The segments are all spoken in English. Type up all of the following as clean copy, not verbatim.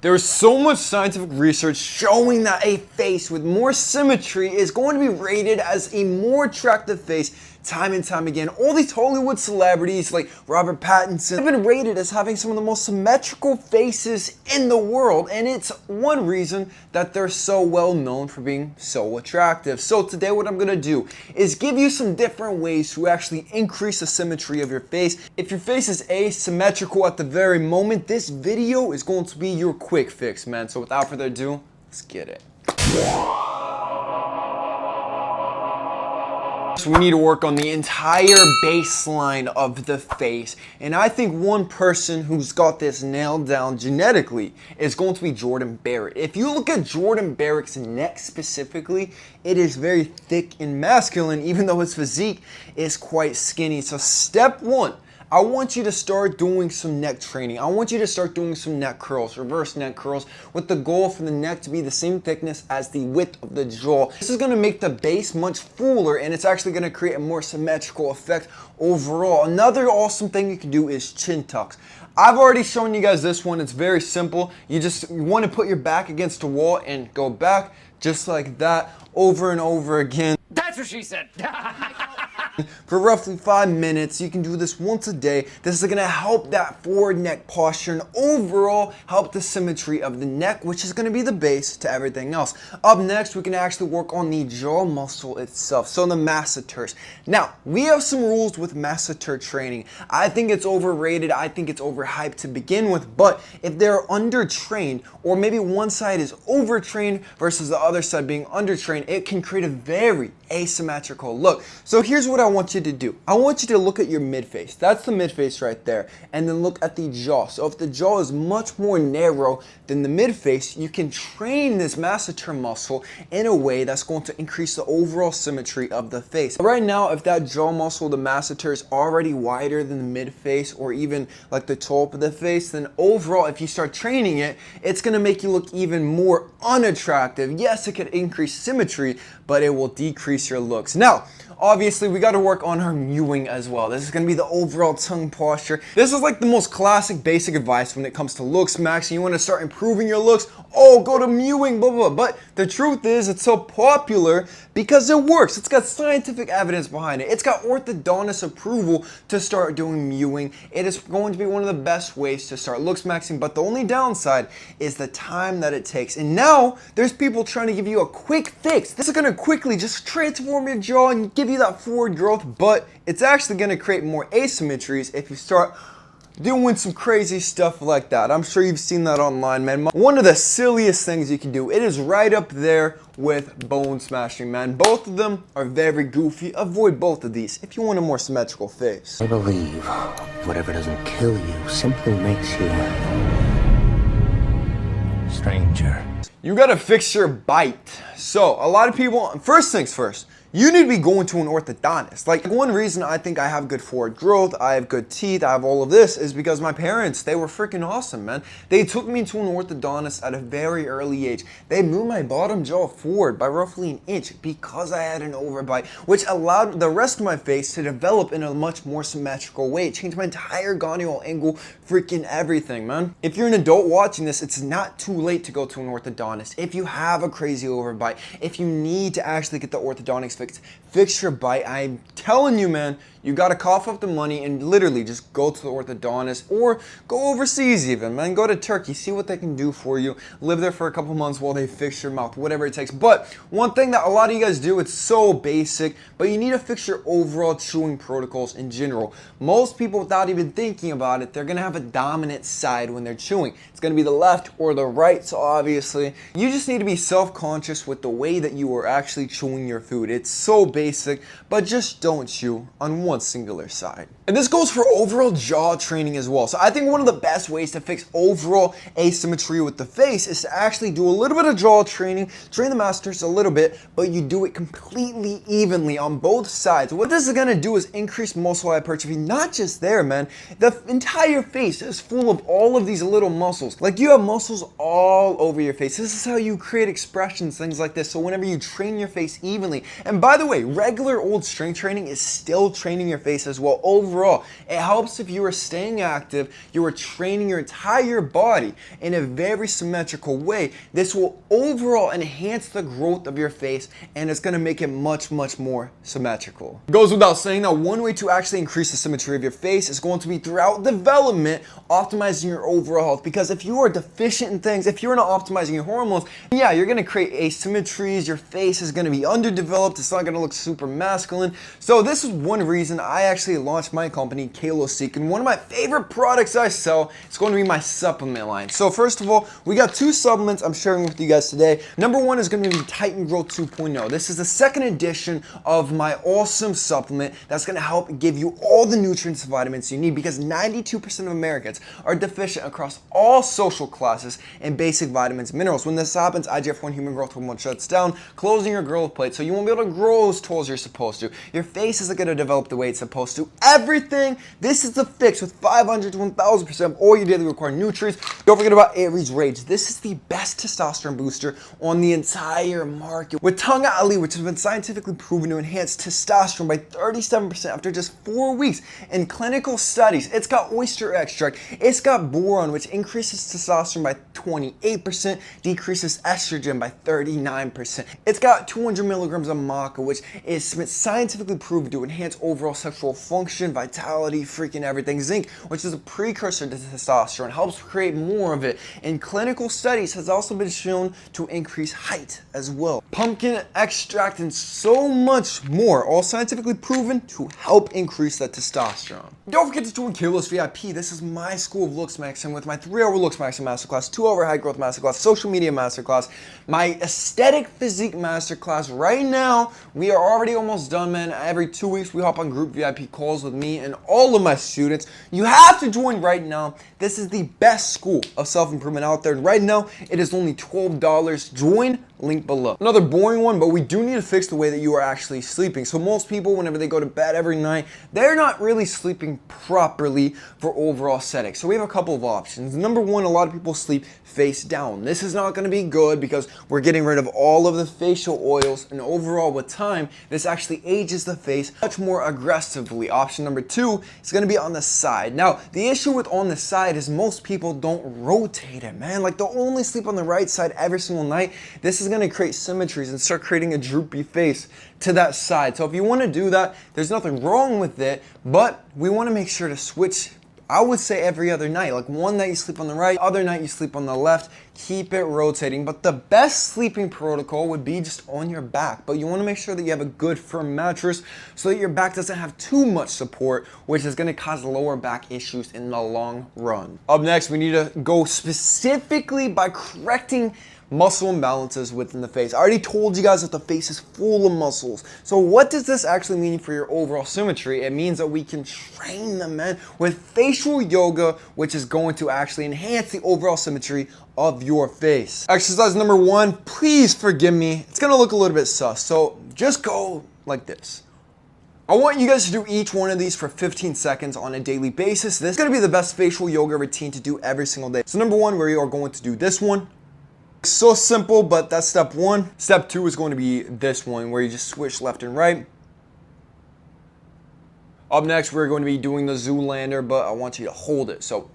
There's so much scientific research showing that a face with more symmetry is going to be rated as a more attractive face time and time again. All these Hollywood celebrities like Robert Pattinson have been rated as having some of the most symmetrical faces in the world, and it's one reason that they're so well known for being so attractive. So today what I'm gonna do is give you some different ways to actually increase the symmetry of your face. If your face is asymmetrical at the very moment, this video is going to be your quick fix, man. So without further ado, let's get it. So we need to work on the entire baseline of the face, and I think one person who's got this nailed down genetically is going to be Jordan Barrett. If you look at Jordan Barrett's neck specifically, it is very thick and masculine, even though his physique is quite skinny. So step one, I want you to start doing some neck training. I want you to start doing some neck curls, reverse neck curls, with the goal for the neck to be the same thickness as the width of the jaw. This is going to make the base much fuller, and it's actually going to create a more symmetrical effect overall. Another awesome thing you can do is chin tucks. I've already shown you guys this one. It's very simple. You want to put your back against the wall and go back just like that over and over again. That's what she said. For roughly 5 minutes. You can do this once a day. This is going to help that forward neck posture and overall help the symmetry of the neck, which is going to be the base to everything else. Up next, we can actually work on the jaw muscle itself, so the masseters. Now, we have some rules with masseter training. I think it's overrated. I think it's overhyped to begin with, but if they're undertrained, or maybe one side is overtrained versus the other side being undertrained, it can create a very asymmetrical look. So here's what I want you to do. I want you to look at your midface. That's the midface right there. And then look at the jaw. So if the jaw is much more narrow than the midface, you can train this masseter muscle in a way that's going to increase the overall symmetry of the face. Right now, if that jaw muscle, the masseter, is already wider than the midface or even like the top of the face, then overall, if you start training it, it's going to make you look even more unattractive. Yes, it could increase symmetry, but it will decrease your looks. Now, obviously, we got to work on her mewing as well. This is going to be the overall tongue posture. This is like the most classic basic advice when it comes to looks, Max. You want to start improving your looks? Oh, go to mewing, blah, blah, blah. But the truth is, it's so popular because it works. It's got scientific evidence behind it. It's got orthodontist approval to start doing mewing. It is going to be one of the best ways to start looks maxing, but the only downside is the time that it takes. And now, there's people trying to give you a quick fix. This is going to quickly just transform your jaw and give you that forward growth, but it's actually going to create more asymmetries if you start doing some crazy stuff like that. I'm sure you've seen that online, man. One of the silliest things you can do. It is right up there with bone smashing, man. Both of them are very goofy. Avoid both of these if you want a more symmetrical face. I believe whatever doesn't kill you simply makes you stranger. You gotta fix your bite. So a lot of people, first things first, you need to be going to an orthodontist. Like, one reason I think I have good forward growth, I have good teeth, I have all of this is because my parents, they were freaking awesome, man. They took me to an orthodontist at a very early age. They moved my bottom jaw forward by roughly an inch because I had an overbite, which allowed the rest of my face to develop in a much more symmetrical way. It changed my entire goniola angle, freaking everything, man. If you're an adult watching this, it's not too late to go to an orthodontist. If you have a crazy overbite, if you need to actually get the orthodontics fix your bite, I'm telling you, man, you gotta cough up the money and literally just go to the orthodontist or go overseas even, man. Go to Turkey, see what they can do for you. Live there for a couple months while they fix your mouth, whatever it takes. But one thing that a lot of you guys do, it's so basic, but you need to fix your overall chewing protocols in general. Most people, without even thinking about it, they're gonna have a dominant side when they're chewing. It's gonna be the left or the right, so obviously, you just need to be self-conscious with the way that you are actually chewing your food. It's so basic, but just don't chew on one singular side. And this goes for overall jaw training as well. So I think one of the best ways to fix overall asymmetry with the face is to actually do a little bit of jaw training, train the masseters a little bit, but you do it completely evenly on both sides. What this is gonna do is increase muscle hypertrophy, not just there, man. The entire face is full of all of these little muscles. Like, you have muscles all over your face. This is how you create expressions, things like this. So whenever you train your face evenly, and by the way, regular old strength training is still training your face as well. Overall, overall. It helps if you are staying active, you are training your entire body in a very symmetrical way. This will overall enhance the growth of your face, and it's going to make it much more symmetrical. It goes without saying that one way to actually increase the symmetry of your face is going to be throughout development, optimizing your overall health. Because if you are deficient in things, if you're not optimizing your hormones, yeah, you're going to create asymmetries. Your face is going to be underdeveloped. It's not going to look super masculine. So this is one reason I actually launched my company, kalosique, and one of my favorite products I sell is going to be my supplement line. So first of all, we got two supplements I'm sharing with you guys today. Number one is going to be Titan Growth 2.0. This is the second edition of my awesome supplement that's going to help give you all the nutrients and vitamins you need, because 92% of Americans are deficient across all social classes in basic vitamins and minerals. When this happens, IGF-1 human growth hormone shuts down, closing your growth plate, so you won't be able to grow as tall as you're supposed to. Your face isn't going to develop the way it's supposed to. Everything, this is the fix with 500 to 1000% of all your daily required nutrients. Don't forget about Aries Rage. This is the best testosterone booster on the entire market, with Tonga Ali, which has been scientifically proven to enhance testosterone by 37% after just 4 weeks in clinical studies. It's got oyster extract, it's got boron, which increases testosterone by 28%, decreases estrogen by 39%. It's got 200 milligrams of maca, which is scientifically proven to enhance overall sexual function, vitality, freaking everything. Zinc, which is a precursor to testosterone, helps create more of it. In clinical studies, has also been shown to increase height as well. Pumpkin extract and so much more, all scientifically proven to help increase that testosterone. Don't forget to join Kalos VIP. This is my school of looks maxing with my 3-hour looks maxing masterclass, 2-hour high growth masterclass, social media masterclass, my aesthetic physique masterclass. Right now, we are already almost done, man. Every 2 weeks, we hop on group VIP calls with me and all of my students. You have to join right now. This is the best school of self-improvement out there. Right now, it is only $12. Join, link below. Another boring one, but we do need to fix the way that you are actually sleeping. So most people, whenever they go to bed every night, they're not really sleeping properly for overall aesthetics. So we have a couple of options. Number one, a lot of people sleep face down. This is not going to be good because we're getting rid of all of the facial oils, and overall with time, this actually ages the face much more aggressively. Option number two is going to be on the side. Now, the issue with on the side is most people don't rotate it, man. Like, they'll only sleep on the right side every single night. This is going to create symmetries and start creating a droopy face to that side. So if you want to do that, there's nothing wrong with it, but we want to make sure to switch, I would say, every other night. Like, one night you sleep on the right, other night you sleep on the left. Keep it rotating. But the best sleeping protocol would be just on your back. But you want to make sure that you have a good firm mattress so that your back doesn't have too much support, which is going to cause lower back issues in the long run. Up next, we need to go specifically by correcting muscle imbalances within the face. I already told you guys that the face is full of muscles. So what does this actually mean for your overall symmetry? It means that we can train them, man, with facial yoga, which is going to actually enhance the overall symmetry of your face. Exercise number one, please forgive me, it's gonna look a little bit sus, so just go like this. I want you guys to do each one of these for 15 seconds on a daily basis. This is gonna be the best facial yoga routine to do every single day. So number one, we are going to do this one. So simple, but that's step one. Step two is going to be this one, where you just switch left and right. Up next, we're going to be doing the Zoolander, but I want you to hold it. So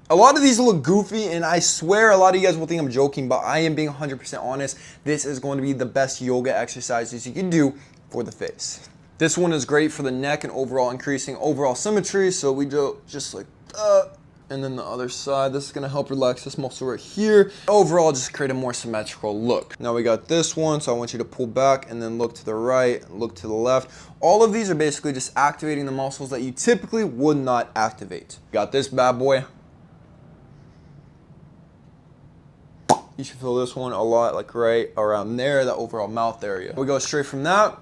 a lot of these look goofy, and I swear a lot of you guys will think I'm joking, but I am being 100% honest. This is going to be the best yoga exercises you can do for the face. This one is great for the neck and overall increasing overall symmetry. So we do just like that. And then the other side, this is gonna help relax this muscle right here. Overall, just create a more symmetrical look. Now we got this one, so I want you to pull back and then look to the right, look to the left. All of these are basically just activating the muscles that you typically would not activate. Got this bad boy. You should feel this one a lot, like right around there, that overall mouth area. We go straight from that.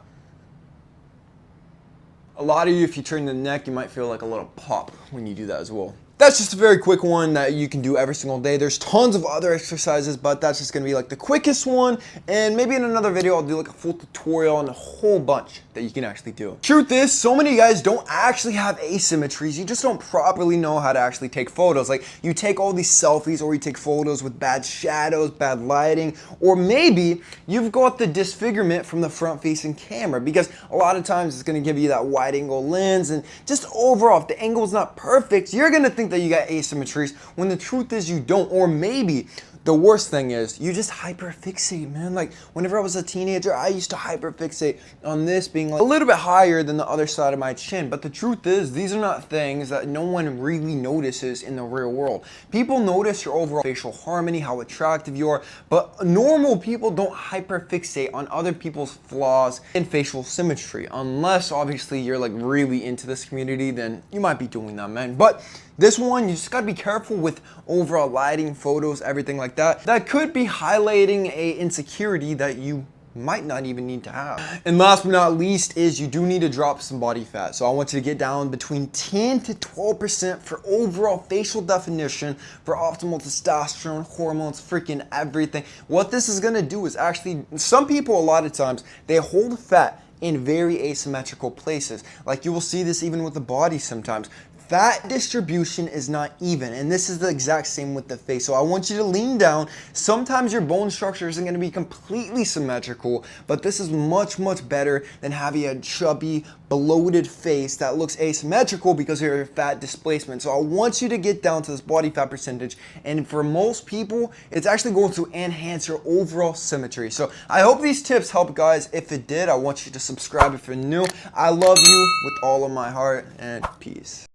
A lot of you, if you turn the neck, you might feel like a little pop when you do that as well. That's just a very quick one that you can do every single day. There's tons of other exercises, but that's just gonna be like the quickest one. And maybe in another video, I'll do like a full tutorial on a whole bunch that you can actually do. Truth is, so many guys don't actually have asymmetries. You just don't properly know how to actually take photos. Like you take all these selfies or you take photos with bad shadows, bad lighting, or maybe you've got the disfigurement from the front facing camera, because a lot of times it's gonna give you that wide angle lens, and just overall, if the angle's not perfect, you're gonna think that you got asymmetries when the truth is you don't. Or maybe the worst thing is you just hyperfixate, man. Like whenever I was a teenager, I used to hyperfixate on this being like a little bit higher than the other side of my chin. But the truth is, these are not things that no one really notices in the real world. People notice your overall facial harmony, how attractive you are, but normal people don't hyperfixate on other people's flaws in facial symmetry. Unless obviously you're like really into this community, then you might be doing that, man. But this one, you just gotta be careful with overall lighting, photos, everything like that. That could be highlighting a insecurity that you might not even need to have. And last but not least is you do need to drop some body fat. So I want you to get down between 10 to 12% for overall facial definition, for optimal testosterone, hormones, freaking everything. What this is gonna do is actually, some people a lot of times, they hold fat in very asymmetrical places. Like you will see this even with the body sometimes. Fat distribution is not even, and this is the exact same with the face. So I want you to lean down. Sometimes your bone structure isn't going to be completely symmetrical, but this is much, much better than having a chubby, bloated face that looks asymmetrical because of your fat displacement. So I want you to get down to this body fat percentage, and for most people, it's actually going to enhance your overall symmetry. So I hope these tips help, guys. If it did, I want you to subscribe if you're new. I love you with all of my heart, and peace.